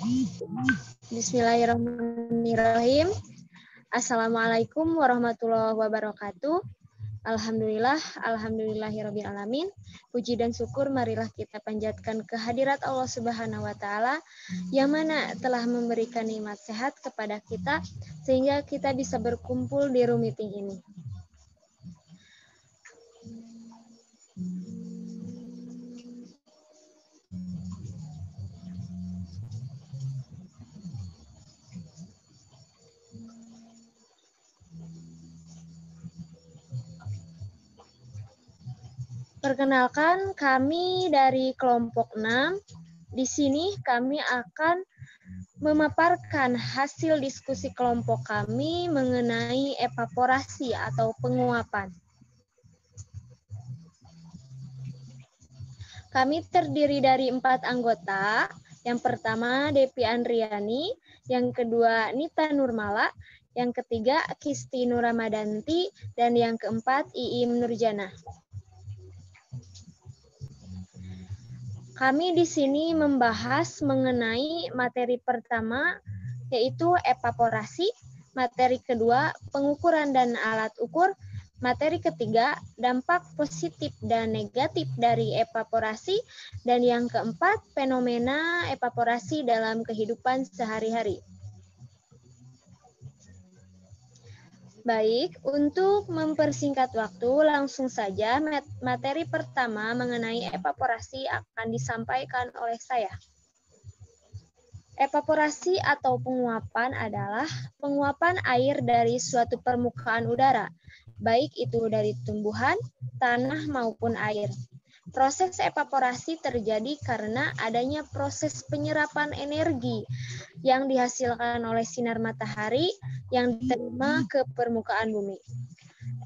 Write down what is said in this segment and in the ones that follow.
Bismillahirrahmanirrahim. Assalamualaikum warahmatullahi wabarakatuh. Alhamdulillahirrabbilalamin. Puji dan syukur marilah kita panjatkan kehadirat Allah Subhanahu wa Ta'ala yang mana telah memberikan nikmat sehat kepada kita sehingga kita bisa berkumpul di room meeting ini. Perkenalkan, kami dari kelompok 6. Di sini kami akan memaparkan hasil diskusi kelompok kami mengenai evaporasi atau penguapan. Kami terdiri dari 4 anggota. Yang pertama, Depi Andriani. Yang kedua, Nita Nurmala. Yang ketiga, Kisti Nuramadanti. Dan yang keempat, Iim Nurjana. Kami di sini membahas mengenai materi pertama, yaitu evaporasi, materi kedua, pengukuran dan alat ukur, materi ketiga, dampak positif dan negatif dari evaporasi, dan yang keempat, fenomena evaporasi dalam kehidupan sehari-hari. Baik, untuk mempersingkat waktu, langsung saja materi pertama mengenai evaporasi akan disampaikan oleh saya. Evaporasi atau penguapan adalah penguapan air dari suatu permukaan udara, baik itu dari tumbuhan, tanah, maupun air. Proses evaporasi terjadi karena adanya proses penyerapan energi yang dihasilkan oleh sinar matahari yang diterima ke permukaan bumi.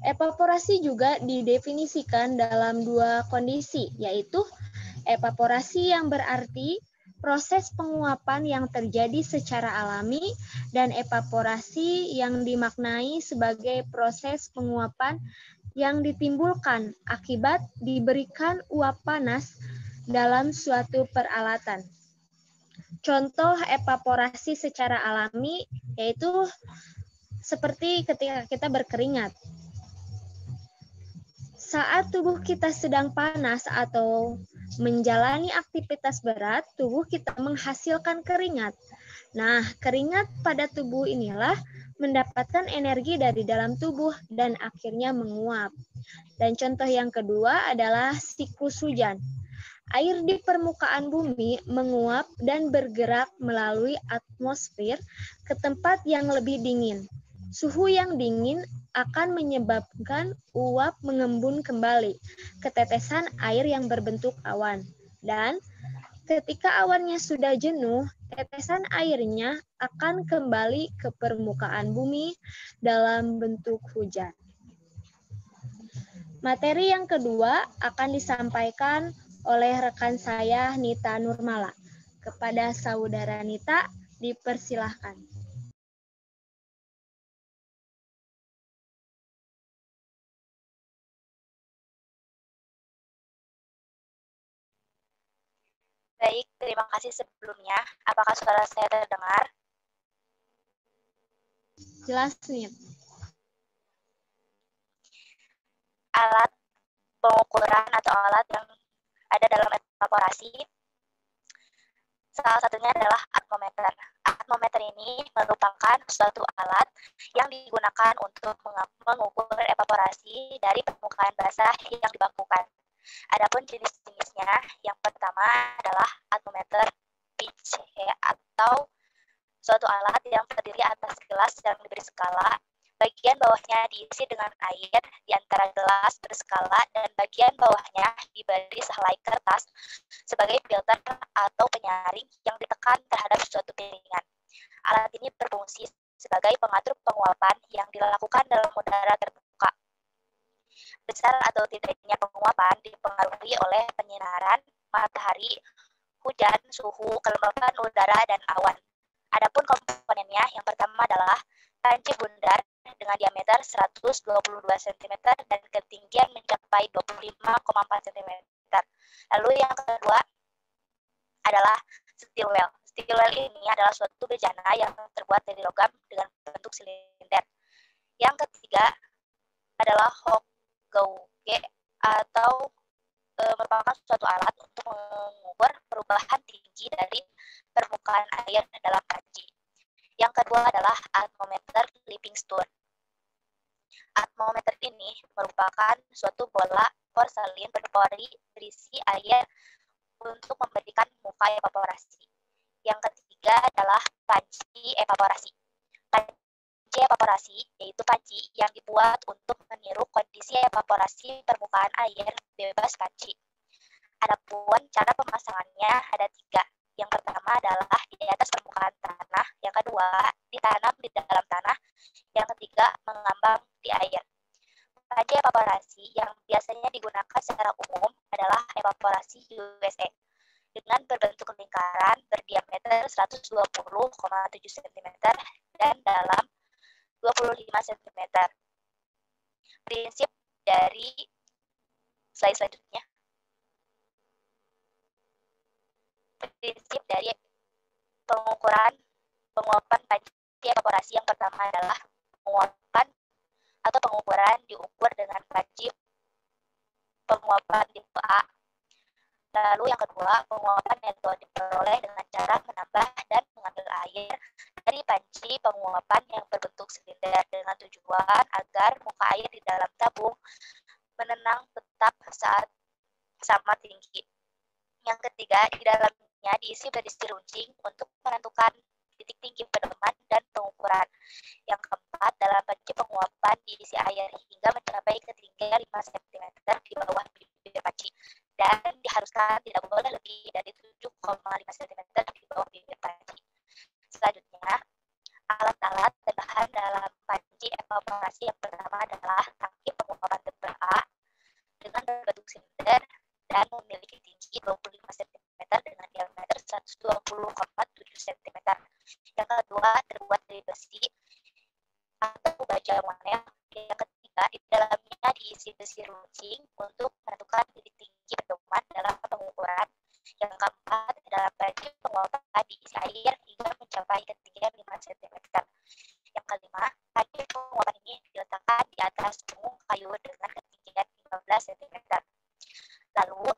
Evaporasi juga didefinisikan dalam 2 kondisi, yaitu evaporasi yang berarti proses penguapan yang terjadi secara alami dan evaporasi yang dimaknai sebagai proses penguapan yang ditimbulkan akibat diberikan uap panas dalam suatu peralatan. Contoh evaporasi secara alami yaitu seperti ketika kita berkeringat. Saat tubuh kita sedang panas atau menjalani aktivitas berat, tubuh kita menghasilkan keringat. Nah, keringat pada tubuh inilah mendapatkan energi dari dalam tubuh dan akhirnya menguap. Dan contoh yang kedua adalah siklus hujan. Air di permukaan bumi menguap dan bergerak melalui atmosfer ke tempat yang lebih dingin. Suhu yang dingin akan menyebabkan uap mengembun kembali ke tetesan air yang berbentuk awan. Dan ketika awannya sudah jenuh, tetesan airnya akan kembali ke permukaan bumi dalam bentuk hujan. Materi yang kedua akan disampaikan oleh rekan saya Nita Nurmala. Kepada saudara Nita, dipersilahkan. Baik, terima kasih sebelumnya. Apakah suara saya terdengar? Jelas, Nit. Alat pengukuran atau alat yang ada dalam evaporasi, salah satunya adalah atmometer. Atmometer ini merupakan suatu alat yang digunakan untuk mengukur evaporasi dari permukaan basah yang dibakukan. Adapun jenis-jenisnya, yang pertama adalah atmometer pitch atau suatu alat yang terdiri atas gelas yang diberi skala. Bagian bawahnya diisi dengan air di antara gelas berskala dan bagian bawahnya diberi sehelai kertas sebagai filter atau penyaring yang ditekan terhadap suatu piringan. Alat ini berfungsi sebagai pengatur penguapan yang dilakukan dalam udara terbuka. Besar atau tidaknya penguapan dipengaruhi oleh penyinaran matahari, hujan, suhu, kelembapan udara, dan awan. Adapun komponennya, yang pertama adalah panci bundar dengan diameter 122 cm dan ketinggian mencapai 25,4 cm. Lalu yang kedua adalah steel well. Tillwell ini adalah suatu bejana yang terbuat dari logam dengan bentuk silinder. Yang ketiga adalah Hokgauge atau merupakan suatu alat untuk mengukur perubahan tinggi dari permukaan air dalam panci. Yang kedua adalah atmometer Livingstone. Atmometer ini merupakan suatu bola porselin berpori berisi air untuk memberikan muka evaporasi. Yang ketiga adalah panci evaporasi. Panci evaporasi yaitu panci yang dibuat untuk meniru kondisi evaporasi permukaan air bebas panci. Adapun cara pemasangannya ada 3. Yang pertama adalah di atas permukaan tanah, yang kedua ditanam di dalam tanah, yang ketiga mengambang di air. Panci evaporasi yang biasanya digunakan secara umum adalah evaporasi USA dengan berbentuk lingkaran berdiameter 120,7 cm dan dalam 25 cm. Prinsip dari slide selanjutnya. Prinsip dari penguapan panci evaporasi yang pertama adalah penguapan atau pengukuran diukur dengan panci penguapan tipe A. Lalu yang kedua, penguapan yang diperoleh dengan cara menambah dan mengambil air dari panci penguapan yang berbentuk silinder dengan tujuan agar muka air di dalam tabung menenang tetap saat sama tinggi. Yang ketiga, di dalamnya diisi berisi runcing untuk menentukan titik tinggi pedoman dan pengukuran. Yang keempat, dalam panci penguapan diisi air hingga mencapai ketinggian 5 cm di bawah bibir panci. Dan diharuskan tidak boleh lebih dari 7,5 cm di bawah bibir panci. Selanjutnya, alat-alat dan bahan dalam panci evaporasi yang pertama adalah tangki penguapan tipe A dengan berbentuk silinder dan memiliki tinggi 25 cm dengan diameter 120,7 cm. Yang kedua, terbuat dari besi atau baja monel. Yang ketiga, di dalamnya diisi besi runcing untuk menentukan titik tinggi pedoman dalam pengukuran. Yang keempat, dalam panci penguapan diisi air hingga mencapai ketinggian 5 cm. Yang kelima, panci penguapan ini diletakkan di atas punggung kayu dengan ketinggian 15 cm. Lalu,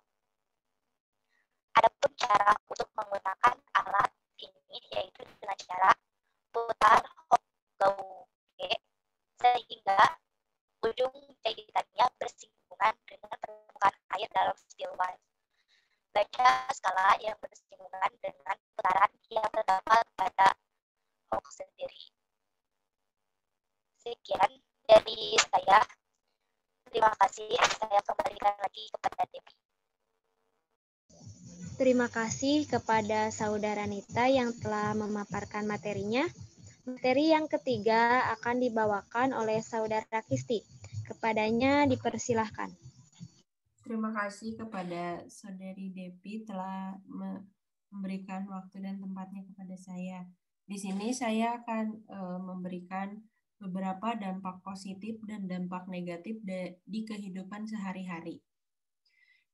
ada pun cara untuk menggunakan alat ini yaitu dengan cara putar Hokgauge sehingga ujung jahitannya bersinggungan dengan permukaan air dalam spillway. Baca skala yang bersinggungan dengan putaran yang terdapat pada Hok sendiri. Sekian dari saya. Terima kasih. Saya kembalikan lagi kepada Debbie. Terima kasih kepada Saudara Nita yang telah memaparkan materinya. Materi yang ketiga akan dibawakan oleh Saudara Kisti. Kepadanya dipersilahkan. Terima kasih kepada Saudari Debbie telah memberikan waktu dan tempatnya kepada saya. Di sini saya akan memberikan beberapa dampak positif dan dampak negatif di kehidupan sehari-hari.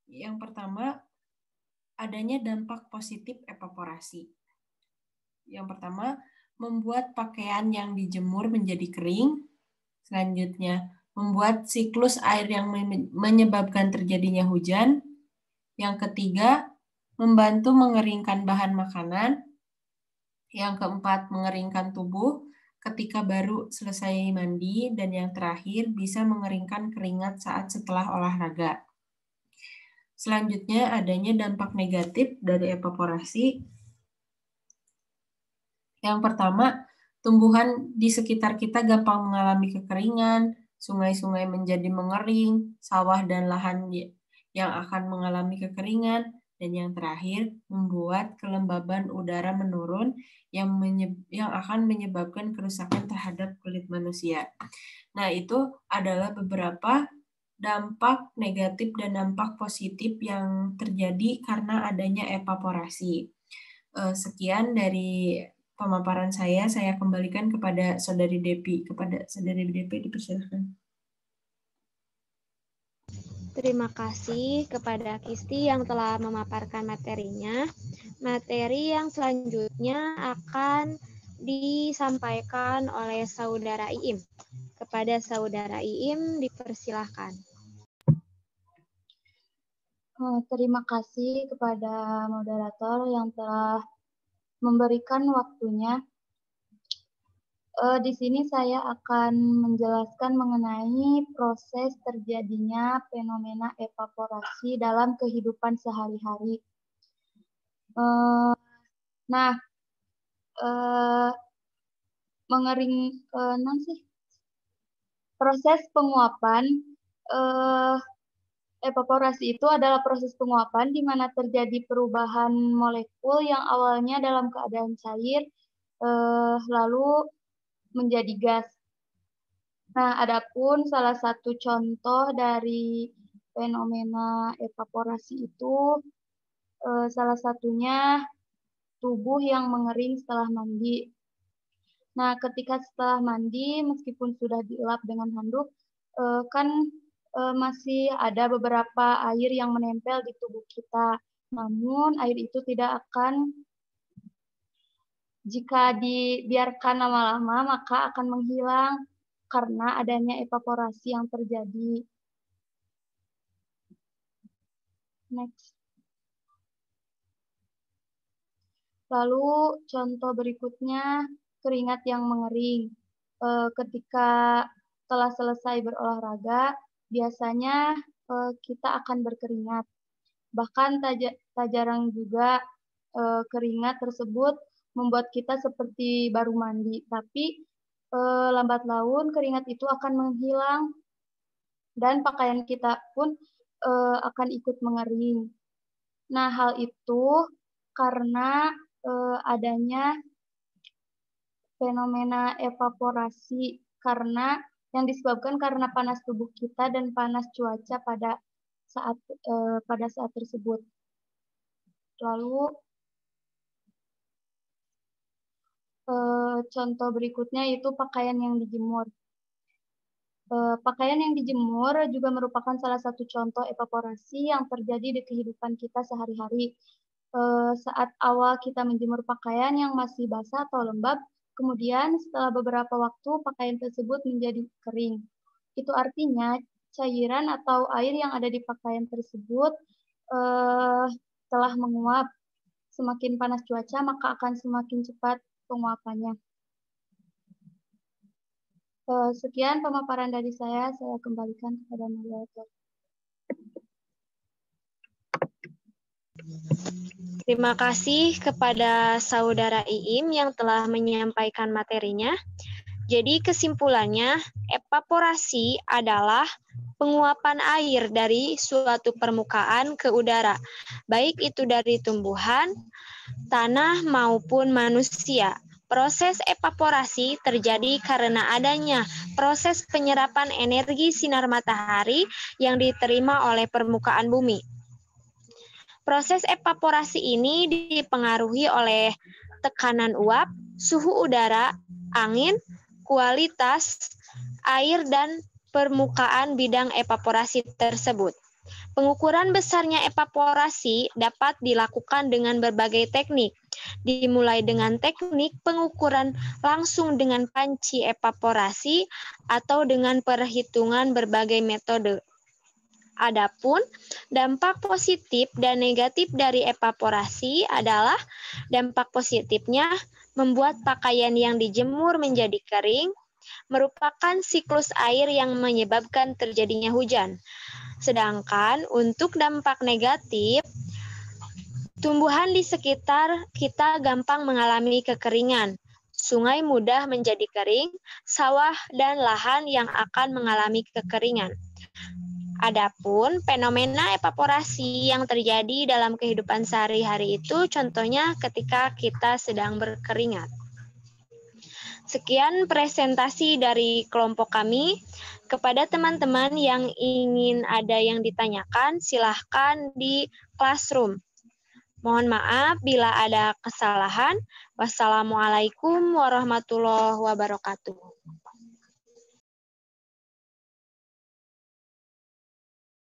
Yang pertama, adanya dampak positif evaporasi. Yang pertama, membuat pakaian yang dijemur menjadi kering. Selanjutnya, membuat siklus air yang menyebabkan terjadinya hujan. Yang ketiga, membantu mengeringkan bahan makanan. Yang keempat, mengeringkan tubuh ketika baru selesai mandi. Dan yang terakhir, bisa mengeringkan keringat saat setelah olahraga. Selanjutnya, adanya dampak negatif dari evaporasi. Yang pertama, tumbuhan di sekitar kita gampang mengalami kekeringan, sungai-sungai menjadi mengering, sawah dan lahan yang akan mengalami kekeringan, dan yang terakhir, membuat kelembaban udara menurun yang akan menyebabkan kerusakan terhadap kulit manusia. Nah, itu adalah beberapa dampak negatif dan dampak positif yang terjadi karena adanya evaporasi. Sekian dari pemaparan saya kembalikan kepada Saudari Debbie. Kepada Saudari Debbie dipersilakan. Terima kasih kepada Kisti yang telah memaparkan materinya. Materi yang selanjutnya akan disampaikan oleh Saudara Iim. Kepada Saudara Iim, dipersilahkan. Terima kasih kepada moderator yang telah memberikan waktunya. Di sini saya akan menjelaskan mengenai proses terjadinya fenomena evaporasi dalam kehidupan sehari-hari. Proses penguapan evaporasi itu adalah proses penguapan di mana terjadi perubahan molekul yang awalnya dalam keadaan cair lalu menjadi gas. Nah, adapun salah satu contoh dari fenomena evaporasi itu salah satunya tubuh yang mengering setelah mandi. Nah, ketika setelah mandi, meskipun sudah dielap dengan handuk, masih ada beberapa air yang menempel di tubuh kita. Namun, air itu tidak akan, jika dibiarkan lama-lama, maka akan menghilang karena adanya evaporasi yang terjadi. Next. Lalu, contoh berikutnya, keringat yang mengering. Ketika telah selesai berolahraga, biasanya kita akan berkeringat. Bahkan tak jarang juga keringat tersebut membuat kita seperti baru mandi. Tapi lambat laun keringat itu akan menghilang dan pakaian kita pun akan ikut mengering. Nah, hal itu karena adanya fenomena evaporasi yang disebabkan karena panas tubuh kita dan panas cuaca pada saat tersebut. Lalu contoh berikutnya yaitu pakaian yang dijemur. Pakaian yang dijemur juga merupakan salah satu contoh evaporasi yang terjadi di kehidupan kita sehari-hari. Saat awal kita menjemur pakaian yang masih basah atau lembab, kemudian setelah beberapa waktu pakaian tersebut menjadi kering. Itu artinya cairan atau air yang ada di pakaian tersebut telah menguap. Semakin panas cuaca, maka akan semakin cepat penguapannya. Sekian pemaparan dari saya kembalikan kepada moderator. Terima kasih kepada Saudara Iim yang telah menyampaikan materinya. Jadi kesimpulannya, evaporasi adalah penguapan air dari suatu permukaan ke udara, baik itu dari tumbuhan, tanah, maupun manusia. Proses evaporasi terjadi karena adanya proses penyerapan energi sinar matahari yang diterima oleh permukaan bumi. Proses evaporasi ini dipengaruhi oleh tekanan uap, suhu udara, angin, kualitas air, dan permukaan bidang evaporasi tersebut. Pengukuran besarnya evaporasi dapat dilakukan dengan berbagai teknik, dimulai dengan teknik pengukuran langsung dengan panci evaporasi atau dengan perhitungan berbagai metode. Adapun dampak positif dan negatif dari evaporasi adalah dampak positifnya membuat pakaian yang dijemur menjadi kering, merupakan siklus air yang menyebabkan terjadinya hujan. Sedangkan untuk dampak negatif, tumbuhan di sekitar kita gampang mengalami kekeringan, sungai mudah menjadi kering, sawah dan lahan yang akan mengalami kekeringan. Adapun fenomena evaporasi yang terjadi dalam kehidupan sehari-hari itu contohnya ketika kita sedang berkeringat. Sekian presentasi dari kelompok kami. Kepada teman-teman yang ingin ada yang ditanyakan, silahkan di classroom. Mohon maaf bila ada kesalahan. Wassalamualaikum warahmatullahi wabarakatuh.